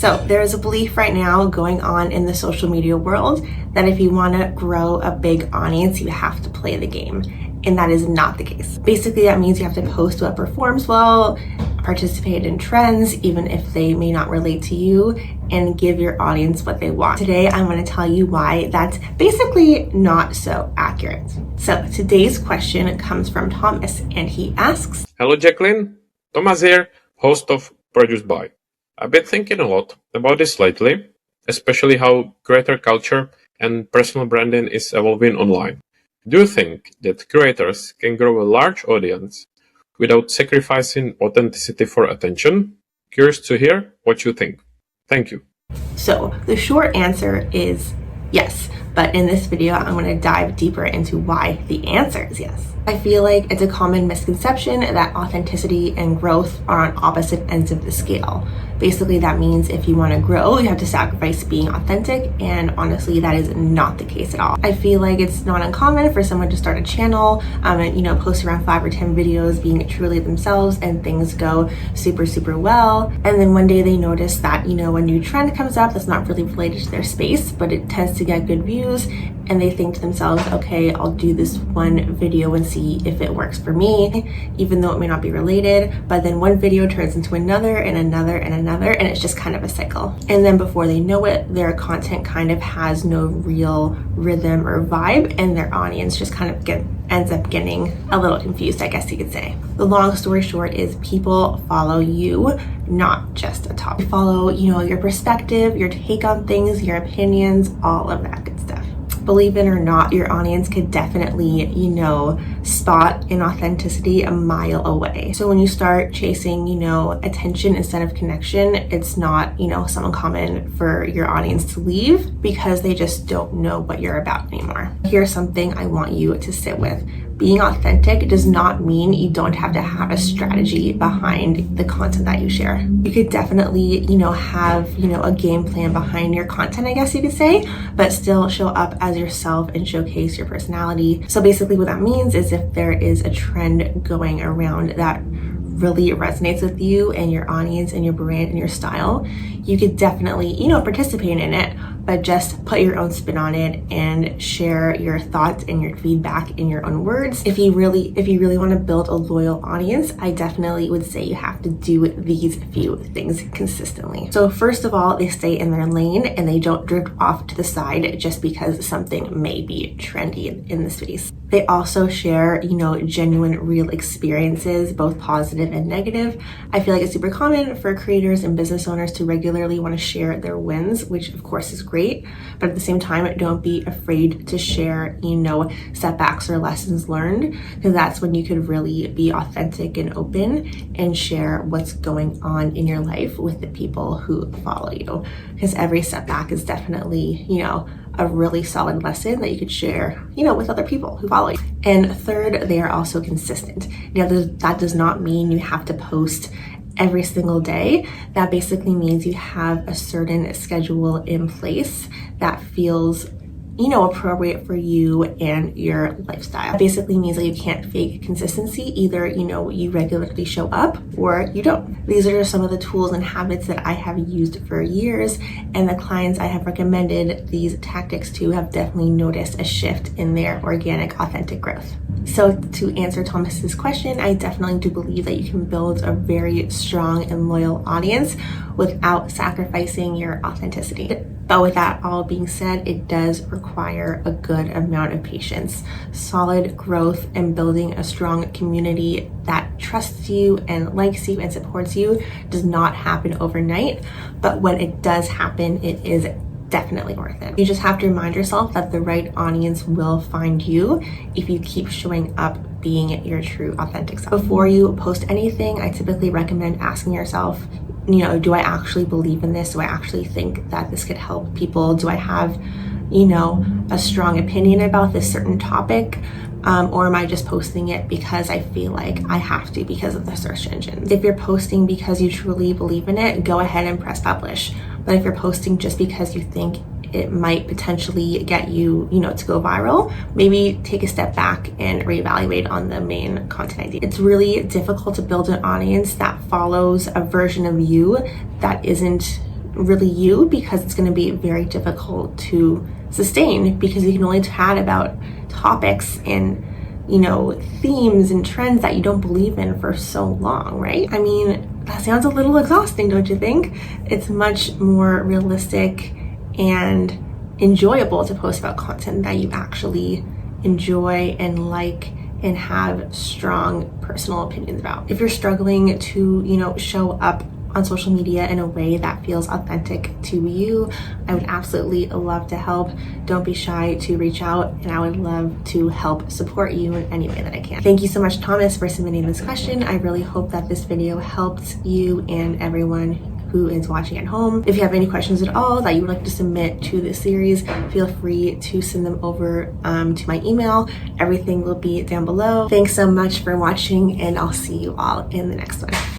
So there's a belief right now going on in the social media world that if you want to grow a big audience, you have to play the game. And that is not the case. Basically, that means you have to post what performs well, participate in trends, even if they may not relate to you, and give your audience what they want. Today, I'm going to tell you why that's basically not so accurate. So today's question comes from Thomas, and he asks, Hello, Jacqueline. Thomas here, host of Produced By. I've been thinking a lot about this lately, especially how creator culture and personal branding is evolving online. Do you think that creators can grow a large audience without sacrificing authenticity for attention? Curious to hear what you think. Thank you. So the short answer is yes, but in this video, I'm going to dive deeper into why the answer is yes. I feel like it's a common misconception that authenticity and growth are on opposite ends of the scale. Basically, that means if you want to grow, you have to sacrifice being authentic, and honestly, that is not the case at all. I feel like it's not uncommon for someone to start a channel and post around 5 or 10 videos being truly themselves, and things go super well. And then one day they notice that, a new trend comes up that's not really related to their space, but it tends to get good views, and they think to themselves, okay, I'll do this one video and see if it works for me, even though it may not be related. But then one video turns into another and another and another, and it's just kind of a cycle. And then before they know it, their content kind of has no real rhythm or vibe, and their audience just kind of ends up getting a little confused, I guess you could say. The long story short is people follow you, not just a topic. They follow, your perspective, your take on things, your opinions, all of that good stuff. Believe it or not, your audience could definitely, spot inauthenticity a mile away. So when you start chasing, attention instead of connection, it's not, so uncommon for your audience to leave because they just don't know what you're about anymore. Here's something I want you to sit with. Being authentic does not mean you don't have to have a strategy behind the content that you share. You could definitely, have, a game plan behind your content, I guess you could say, but still show up as yourself and showcase your personality. So basically what that means is if there is a trend going around that really resonates with you and your audience and your brand and your style, you could definitely, participate in it, but just put your own spin on it and share your thoughts and your feedback in your own words. If you really want to build a loyal audience, I definitely would say you have to do these few things consistently. So first of all, they stay in their lane and they don't drift off to the side just because something may be trendy in the space. They also share, genuine, real experiences, both positive and negative. I feel like it's super common for creators and business owners to regularly want to share their wins, which of course is great, but at the same time, don't be afraid to share, setbacks or lessons learned, because that's when you could really be authentic and open and share what's going on in your life with the people who follow you. Because every setback is definitely, a really solid lesson that you could share, with other people who follow you. And third, they are also consistent. Now, that does not mean you have to post every single day. That basically means you have a certain schedule in place that feels appropriate for you and your lifestyle. It basically means that you can't fake consistency. Either, you regularly show up or you don't. These are just some of the tools and habits that I have used for years, and the clients I have recommended these tactics to have definitely noticed a shift in their organic, authentic growth. So to answer Thomas's question, I definitely do believe that you can build a very strong and loyal audience without sacrificing your authenticity. But with that all being said, it does require a good amount of patience, solid growth, and building a strong community that trusts you and likes you and supports you does not happen overnight. But when it does happen, it is definitely worth it. You just have to remind yourself that the right audience will find you if you keep showing up being your true authentic self. Before you post anything, I typically recommend asking yourself, do I actually believe in this? Do I actually think that this could help people? Do I have, a strong opinion about this certain topic? Or am I just posting it because I feel like I have to because of the search engines? If you're posting because you truly believe in it, go ahead and press publish. But if you're posting just because you think it might potentially get you, to go viral, maybe take a step back and reevaluate on the main content idea. It's really difficult to build an audience that follows a version of you that isn't really you, because it's going to be very difficult to sustain, because you can only chat about topics and themes and trends that you don't believe in for so long, right? I mean, that sounds a little exhausting, don't you think? It's much more realistic and enjoyable to post about content that you actually enjoy and like and have strong personal opinions about. If you're struggling to, show up on social media in a way that feels authentic to you, I would absolutely love to help. Don't be shy to reach out, and I would love to help support you in any way that I can. Thank you so much, Thomas, for submitting this question. I really hope that this video helped you and everyone who is watching at home. If you have any questions at all that you would like to submit to this series, feel free to send them over to my email. Everything will be down below. Thanks so much for watching, and I'll see you all in the next one.